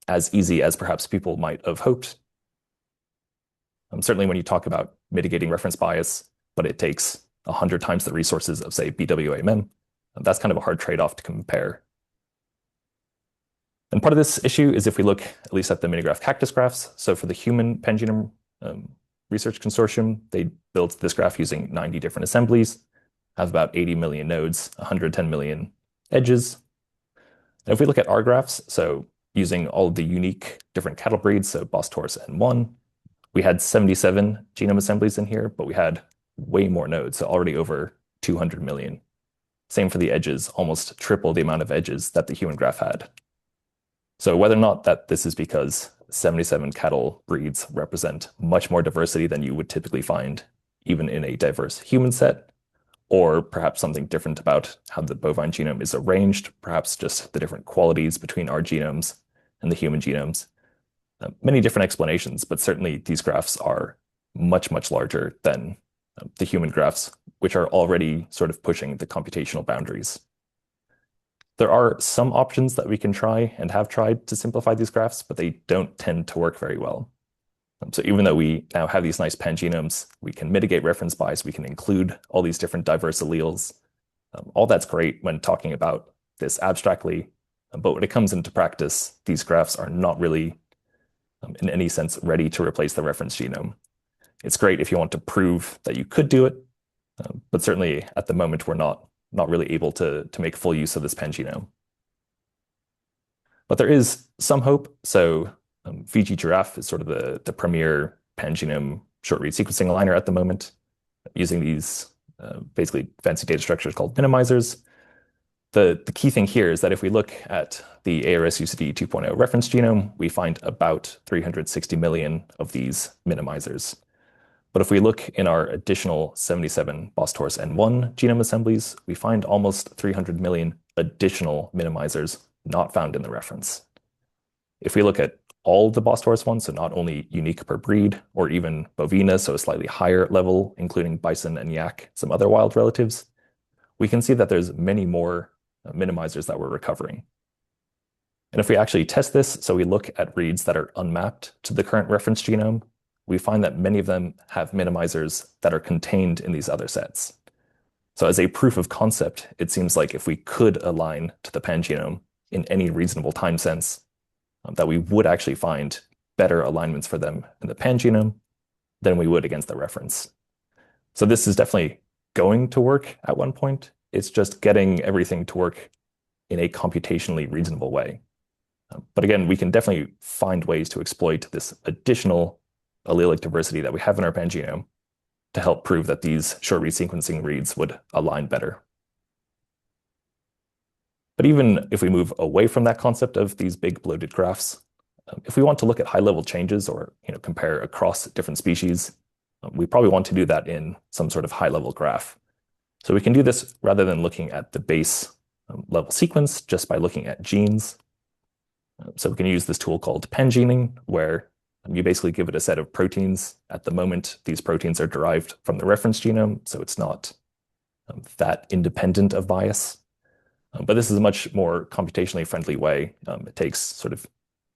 as easy as perhaps people might have hoped. Certainly when you talk about mitigating reference bias, but it takes 100 times the resources of, say, BWA-MEM. That's kind of a hard trade-off to compare. And part of this issue is if we look at least at the minigraph cactus graphs. So for the human pangenome research consortium, they built this graph using 90 different assemblies, have about 80 million nodes, 110 million edges. And if we look at our graphs, so using all of the unique different cattle breeds, so Bos Taurus N1, we had 77 genome assemblies in here, but we had way more nodes, so already over 200 million. Same for the edges, almost triple the amount of edges that the human graph had. So whether or not that this is because 77 cattle breeds represent much more diversity than you would typically find even in a diverse human set, or perhaps something different about how the bovine genome is arranged, perhaps just the different qualities between our genomes and the human genomes. Many different explanations, but certainly these graphs are much, much larger than the human graphs, which are already sort of pushing the computational boundaries. There are some options that we can try and have tried to simplify these graphs, but they don't tend to work very well. So even though we now have these nice pangenomes, we can mitigate reference bias, we can include all these different diverse alleles. All that's great when talking about this abstractly, but when it comes into practice, these graphs are not really, in any sense, ready to replace the reference genome. It's great if you want to prove that you could do it, but certainly at the moment, we're not really able to make full use of this pangenome. But there is some hope. So Fiji giraffe is sort of the premier pangenome short-read sequencing aligner at the moment, using these basically fancy data structures called minimizers. The key thing here is that if we look at the ARS UCD 2.0 reference genome, we find about 360 million of these minimizers. But if we look in our additional 77 Bos Taurus N1 genome assemblies, we find almost 300 million additional minimizers not found in the reference. If we look at all the Bos Taurus ones, so not only unique per breed, or even bovina, so a slightly higher level, including bison and yak, some other wild relatives, we can see that there's many more minimizers that we're recovering. And if we actually test this, so we look at reads that are unmapped to the current reference genome, we find that many of them have minimizers that are contained in these other sets. So as a proof of concept, it seems like if we could align to the pangenome in any reasonable time sense, that we would actually find better alignments for them in the pangenome than we would against the reference. So this is definitely going to work at one point. It's just getting everything to work in a computationally reasonable way. But again, we can definitely find ways to exploit this additional allelic diversity that we have in our pangenome to help prove that these short-read sequencing reads would align better. But even if we move away from that concept of these big bloated graphs, if we want to look at high-level changes or compare across different species, we probably want to do that in some sort of high-level graph. So we can do this rather than looking at the base level sequence just by looking at genes. So we can use this tool called pangening, where you basically give it a set of proteins. At the moment, these proteins are derived from the reference genome, so it's not that independent of bias. But this is a much more computationally friendly way. It takes sort of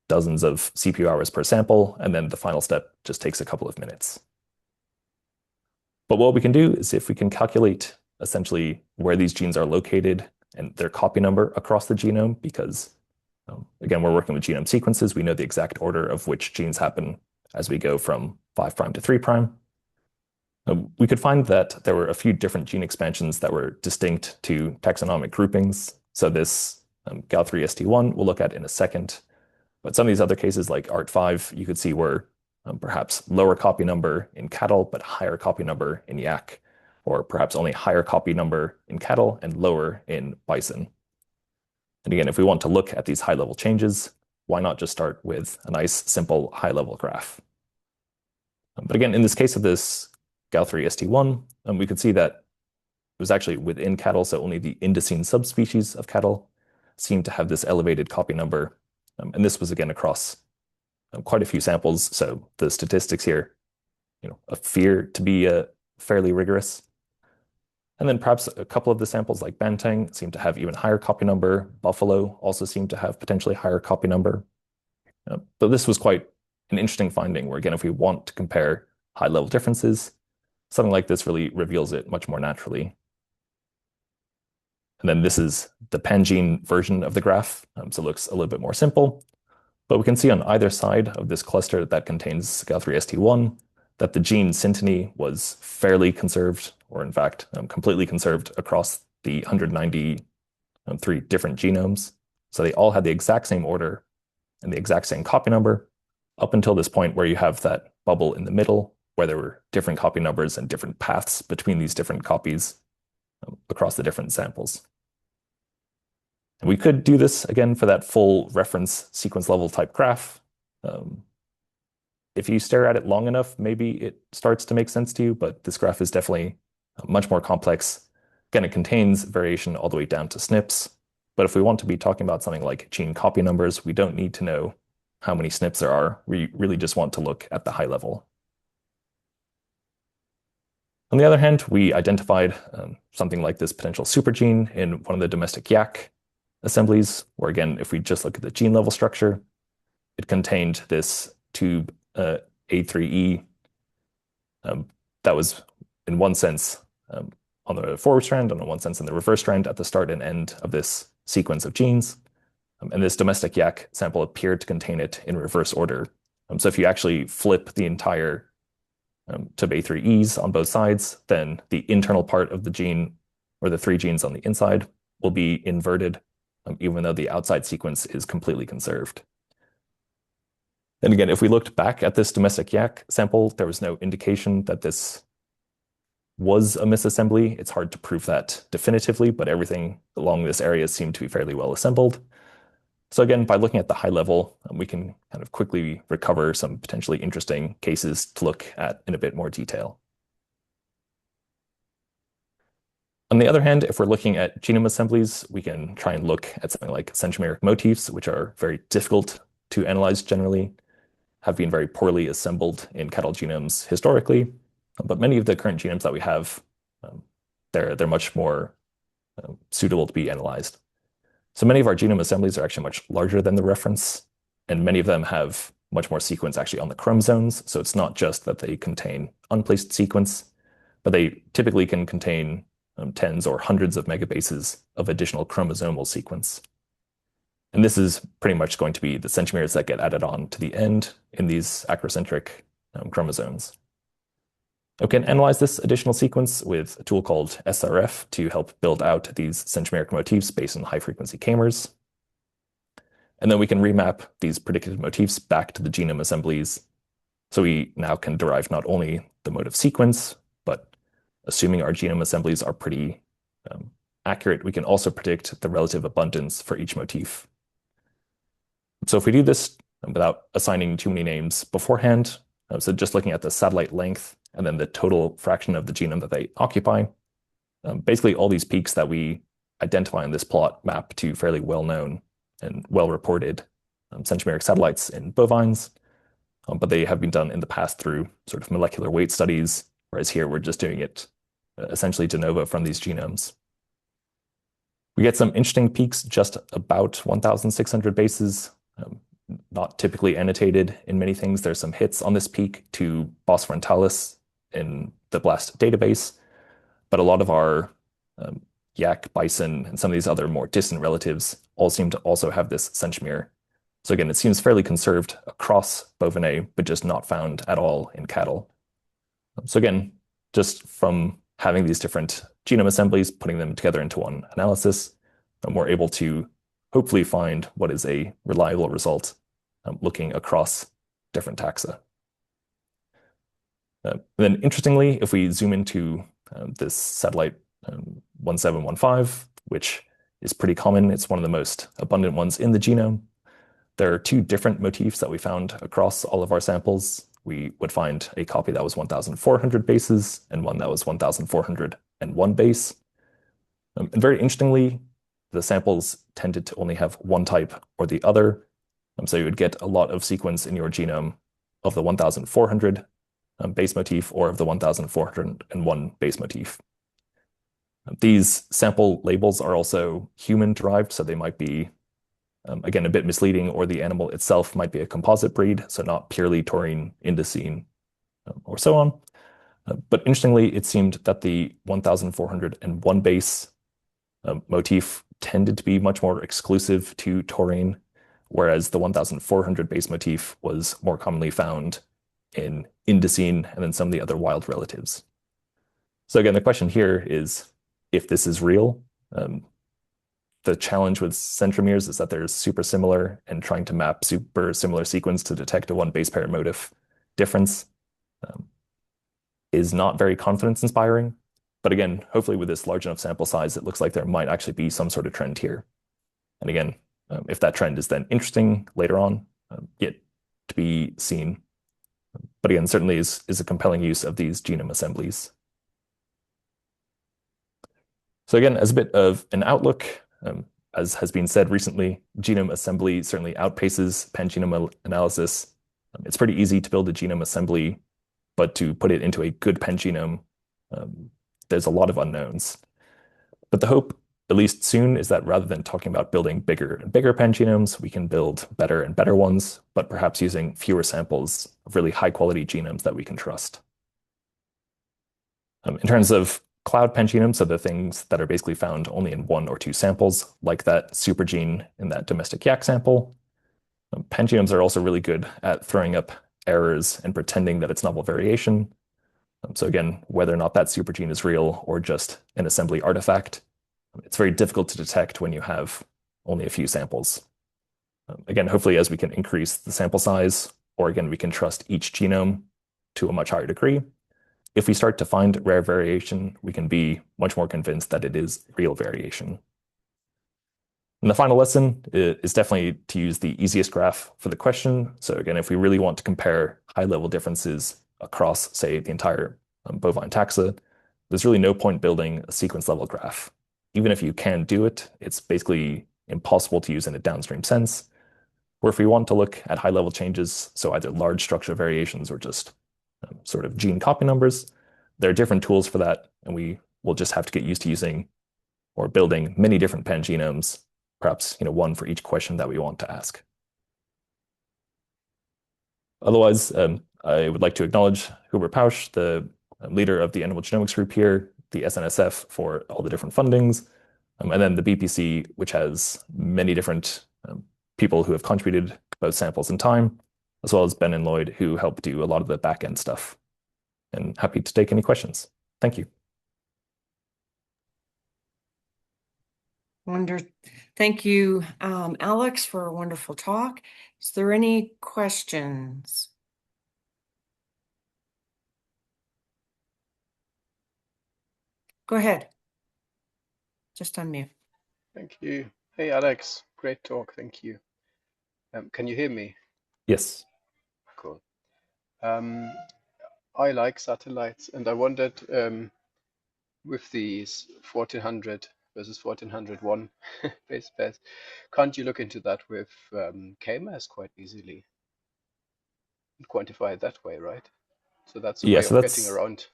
dozens of CPU hours per sample, and then the final step just takes a couple of minutes. But what we can do is if we can calculate essentially where these genes are located and their copy number across the genome, because again, we're working with genome sequences. We know the exact order of which genes happen as we go from 5' to 3'. We could find that there were a few different gene expansions that were distinct to taxonomic groupings. So this Gal3ST1 we'll look at in a second. But some of these other cases like ART5, you could see were perhaps lower copy number in cattle, but higher copy number in yak, or perhaps only higher copy number in cattle and lower in bison. And again, if we want to look at these high-level changes, why not just start with a nice, simple, high-level graph? But again, in this case of this Gal3ST1, we could see that it was actually within cattle, so only the Indocene subspecies of cattle seemed to have this elevated copy number. And this was, again, across quite a few samples. So the statistics here, appear to be fairly rigorous. And then perhaps a couple of the samples like Banteng seem to have even higher copy number. Buffalo also seemed to have potentially higher copy number. But this was quite an interesting finding where, again, if we want to compare high-level differences, something like this really reveals it much more naturally. And then this is the pan-gene version of the graph, so it looks a little bit more simple. But we can see on either side of this cluster that contains Gal3ST1 that the gene synteny was fairly conserved, or in fact, completely conserved across the 193 different genomes. So they all had the exact same order and the exact same copy number up until this point where you have that bubble in the middle where there were different copy numbers and different paths between these different copies across the different samples. And we could do this again for that full reference sequence level type graph. If you stare at it long enough, maybe it starts to make sense to you, but this graph is definitely much more complex. Again, it contains variation all the way down to SNPs. But if we want to be talking about something like gene copy numbers, we don't need to know how many SNPs there are. We really just want to look at the high level. On the other hand, we identified something like this potential supergene in one of the domestic yak assemblies, where again, if we just look at the gene level structure, it contained this tube A3E that was in one sense on the forward strand and in one sense in the reverse strand at the start and end of this sequence of genes. And this domestic yak sample appeared to contain it in reverse order. So if you actually flip the entire tube A3Es on both sides, then the internal part of the gene, or the 3 genes on the inside, will be inverted, even though the outside sequence is completely conserved. And again, if we looked back at this domestic yak sample, there was no indication that this was a misassembly. It's hard to prove that definitively, but everything along this area seemed to be fairly well assembled. So again, by looking at the high level, we can kind of quickly recover some potentially interesting cases to look at in a bit more detail. On the other hand, if we're looking at genome assemblies, we can try and look at something like centromeric motifs, which are very difficult to analyze generally, have been very poorly assembled in cattle genomes historically. But many of the current genomes that we have, they're much more suitable to be analyzed. So many of our genome assemblies are actually much larger than the reference, and many of them have much more sequence actually on the chromosomes. So it's not just that they contain unplaced sequence, but they typically can contain tens or hundreds of megabases of additional chromosomal sequence. And this is pretty much going to be the centromeres that get added on to the end in these acrocentric chromosomes. We can analyze this additional sequence with a tool called SRF to help build out these centromeric motifs based on high-frequency k-mers. And then we can remap these predicted motifs back to the genome assemblies. So we now can derive not only the mode of sequence, but assuming our genome assemblies are pretty accurate, we can also predict the relative abundance for each motif. So if we do this without assigning too many names beforehand, so just looking at the satellite length and then the total fraction of the genome that they occupy, basically all these peaks that we identify in this plot map to fairly well-known and well-reported centromeric satellites in bovines, but they have been done in the past through sort of molecular weight studies, whereas here we're just doing it essentially de novo from these genomes. We get some interesting peaks just about 1,600 bases, not typically annotated in many things. There's some hits on this peak to Bos frontalis in the BLAST database, but a lot of our yak, bison, and some of these other more distant relatives all seem to also have this centromere. So again, it seems fairly conserved across bovinae, but just not found at all in cattle. So again, just from having these different genome assemblies, putting them together into one analysis, we're able to hopefully find what is a reliable result looking across different taxa. Then interestingly, if we zoom into this satellite 1715, which is pretty common, it's one of the most abundant ones in the genome. There are 2 different motifs that we found across all of our samples. We would find a copy that was 1,400 bases and one that was 1,401 base. And very interestingly, the samples tended to only have one type or the other. So you would get a lot of sequence in your genome of the 1,400 base motif or of the 1,401 base motif. These sample labels are also human-derived, so they might be, again, a bit misleading, or the animal itself might be a composite breed, so not purely taurine, indocene, or so on. But interestingly, it seemed that the 1401 base motif tended to be much more exclusive to taurine, whereas the 1400 base motif was more commonly found in Indocene and then some of the other wild relatives. So again, the question here is if this is real. The challenge with centromeres is that they're super similar, and trying to map super similar sequence to detect a one base pair motif difference is not very confidence inspiring. But again, hopefully with this large enough sample size, it looks like there might actually be some sort of trend here. And again, if that trend is then interesting later on, yet to be seen. But again, certainly is a compelling use of these genome assemblies. So again, as a bit of an outlook, as has been said recently, genome assembly certainly outpaces pangenome analysis. It's pretty easy to build a genome assembly, but to put it into a good pangenome, there's a lot of unknowns. But the hope, at least soon, is that rather than talking about building bigger and bigger pangenomes, we can build better and better ones, but perhaps using fewer samples of really high quality genomes that we can trust. In terms of cloud pangenomes, so the things that are basically found only in 1 or 2 samples, like that supergene in that domestic yak sample, pangenomes are also really good at throwing up errors and pretending that it's novel variation. So again, whether or not that supergene is real or just an assembly artifact, it's very difficult to detect when you have only a few samples. Again, hopefully as we can increase the sample size, or again, we can trust each genome to a much higher degree. If we start to find rare variation, we can be much more convinced that it is real variation. And the final lesson is definitely to use the easiest graph for the question. So again, if we really want to compare high-level differences across, say, the entire bovine taxa, there's really no point building a sequence-level graph. Even if you can do it, it's basically impossible to use in a downstream sense. Or if we want to look at high-level changes, so either large structural variations or just sort of gene copy numbers, there are different tools for that, and we will just have to get used to using or building many different pangenomes, perhaps one for each question that we want to ask. Otherwise, I would like to acknowledge Hubert Pausch, the leader of the Animal Genomics Group here, the SNSF for all the different fundings, and then the BPC, which has many different people who have contributed both samples and time, as well as Ben and Lloyd, who help do a lot of the back-end stuff. And happy to take any questions. Thank you. Thank you, Alex, for a wonderful talk. Is there any questions? Go ahead. Just unmute. Thank you. Hey, Alex. Great talk. Thank you. Can you hear me? Yes. Cool. I like satellites, and I wondered with these 1400 versus 1401 base pairs, can't you look into that with K-mass quite easily and quantify it that way, right? So that's a way of getting around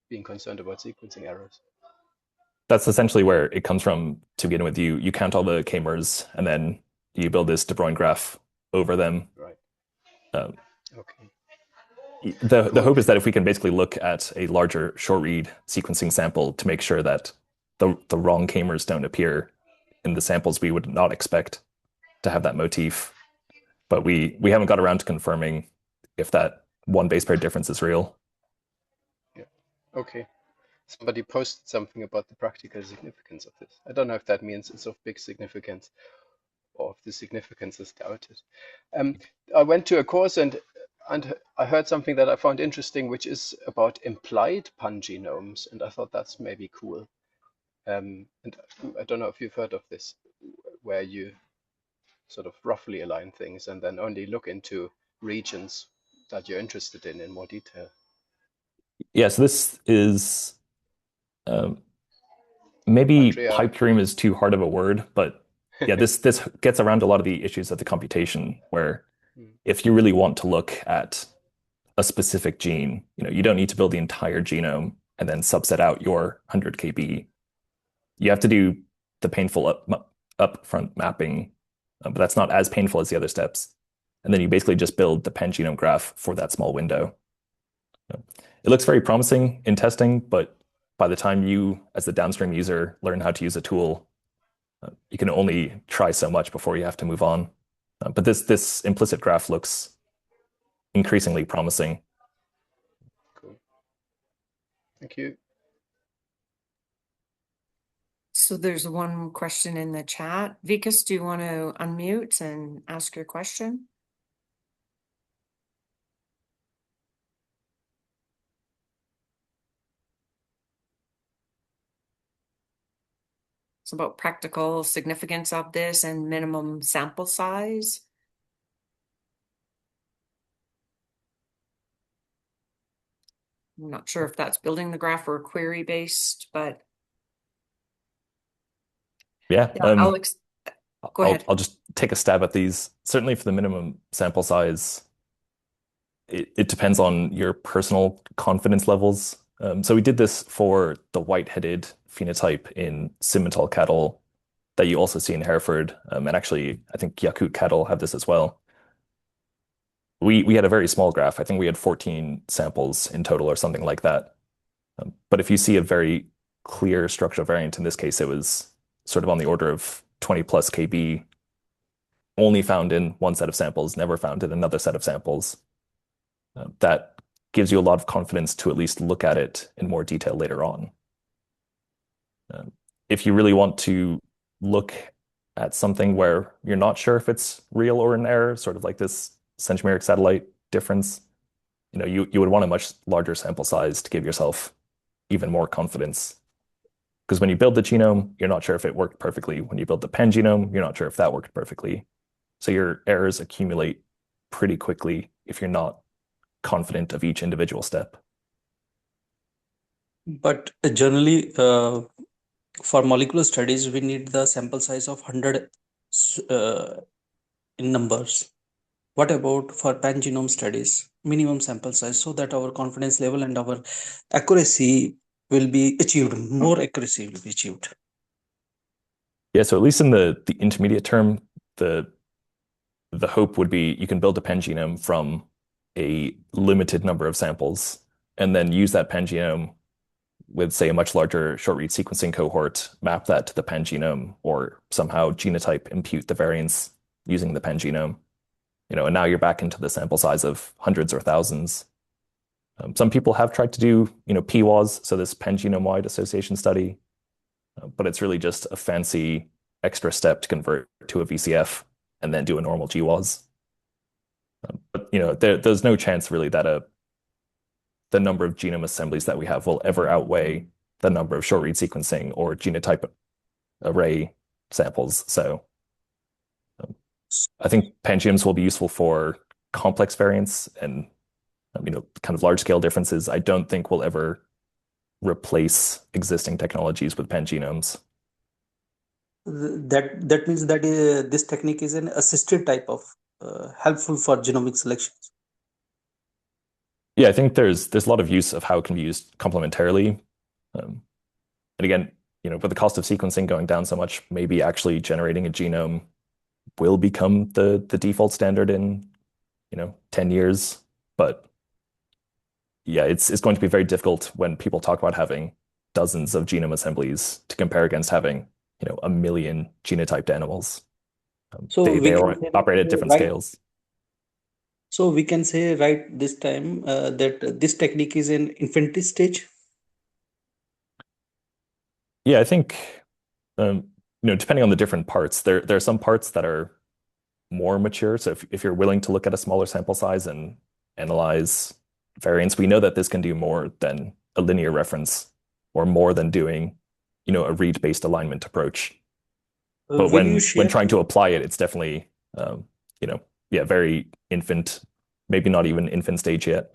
being concerned about sequencing errors. That's essentially where it comes from to begin with. You count all the k-mers and then you build this De Bruijn graph over them. Right. Okay. The hope is that if we can basically look at a larger short read sequencing sample to make sure that the wrong k-mers don't appear in the samples we would not expect to have that motif. But we haven't got around to confirming if that one base pair difference is real. Yeah. Okay. Somebody posted something about the practical significance of this. I don't know if that means it's of big significance or if the significance is doubted. I went to a course and I heard something that I found interesting, which is about implied pangenomes, and I thought that's maybe cool. And I don't know if you've heard of this, where you sort of roughly align things and then only look into regions that you're interested in more detail. Yeah, so this is maybe Andrea. pipe dream is too hard of a word, but yeah, this gets around a lot of the issues of the computation, where if you really want to look at a specific gene, you don't need to build the entire genome and then subset out your 100 kb. You have to do the painful upfront mapping, but that's not as painful as the other steps. And then you basically just build the pangenome graph for that small window. It looks very promising in testing, but by the time you, as the downstream user, learn how to use a tool, you can only try so much before you have to move on. But this implicit graph looks increasingly promising. Cool. Thank you. So there's one question in the chat. Vikas, do you want to unmute and ask your question? It's about practical significance of this and minimum sample size. I'm not sure if that's building the graph or query based, but Yeah, Alex, go ahead. I'll just take a stab at these. Certainly for the minimum sample size, it depends on your personal confidence levels. So we did this for the white-headed phenotype in Simmental cattle that you also see in Hereford, and actually I think Yakut cattle have this as well. We had a very small graph. I think we had 14 samples in total or something like that. But if you see a very clear structural variant, in this case, it was sort of on the order of 20 plus kb, only found in one set of samples, never found in another set of samples. That gives you a lot of confidence to at least look at it in more detail later on. If you really want to look at something where you're not sure if it's real or an error, sort of like this centromeric satellite difference, you would want a much larger sample size to give yourself even more confidence. Because when you build the genome, you're not sure if it worked perfectly. When you build the pen genome, you're not sure if that worked perfectly. So your errors accumulate pretty quickly if you're not confident of each individual step. But generally, for molecular studies, we need the sample size of 100 in numbers. What about for pan-genome studies, minimum sample size, so that our confidence level and our accuracy will be achieved, more accuracy will be achieved? Yeah, so at least in the intermediate term, the hope would be you can build a pen genome from a limited number of samples and then use that pen genome with, say, a much larger short-read sequencing cohort, map that to the pen genome, or somehow genotype impute the variants using the pen genome. And now you're back into the sample size of hundreds or thousands. Some people have tried to do, PWAS, so this pen genome-wide association study, but it's really just a fancy extra step to convert to a VCF and then do a normal GWAS. But there's no chance really that the number of genome assemblies that we have will ever outweigh the number of short-read sequencing or genotype array samples. So I think pan-genomes will be useful for complex variants and kind of large-scale differences. I don't think we'll ever replace existing technologies with pan-genomes. That means that this technique is an assisted type of helpful for genomic selections. Yeah, I think there's a lot of use of how it can be used complementarily. And again, with the cost of sequencing going down so much, maybe actually generating a genome will become the default standard in 10 years. But yeah, it's going to be very difficult when people talk about having dozens of genome assemblies to compare against having a million genotyped animals. So they operate at different scales. So we can say right this time that this technique is in infantry stage. Yeah, I think depending on the different parts, there are some parts that are more mature. So if you're willing to look at a smaller sample size and analyze variants, we know that this can do more than a linear reference or more than doing a read-based alignment approach. But when trying to apply it, it's definitely very infant, maybe not even infant stage yet.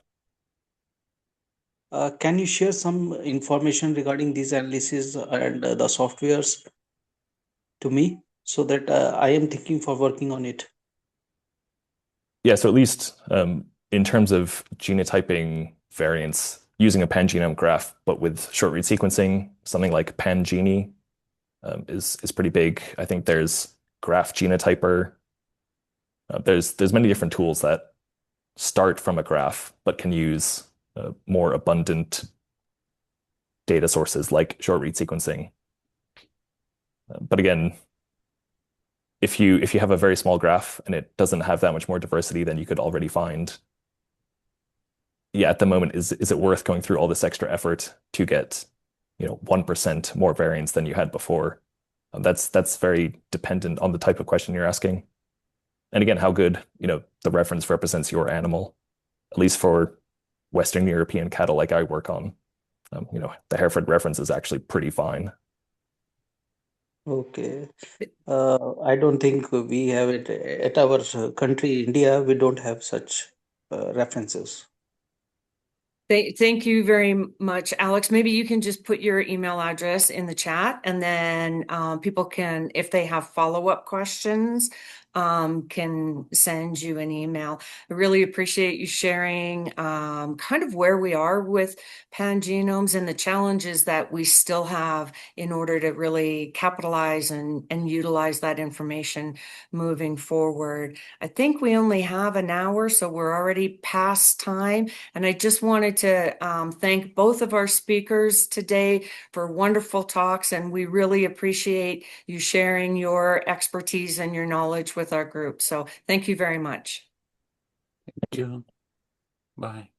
Can you share some information regarding these analyses and the softwares to me so that I am thinking for working on it? Yeah, so at least in terms of genotyping variants, using a pan-genome graph, but with short-read sequencing, something like PanGenie is pretty big. I think there's Graph Genotyper. There's many different tools that start from a graph, but can use more abundant data sources like short read sequencing. But again, if you have a very small graph and it doesn't have that much more diversity, then you could already find, yeah, at the moment, is it worth going through all this extra effort to get, 1% more variance than you had before? That's very dependent on the type of question you're asking. And again, how good, the reference represents your animal, at least for Western European cattle like I work on. The Hereford reference is actually pretty fine. Okay. I don't think we have it at our country, India. We don't have such references. Thank you very much, Alex. Maybe you can just put your email address in the chat, and then people can, if they have follow-up questions, can send you an email. I really appreciate you sharing kind of where we are with pangenomes and the challenges that we still have in order to really capitalize and utilize that information moving forward. I think we only have an hour, so we're already past time. And I just wanted to thank both of our speakers today for wonderful talks, and we really appreciate you sharing your expertise and your knowledge with our group. So thank you very much. Thank you. Bye.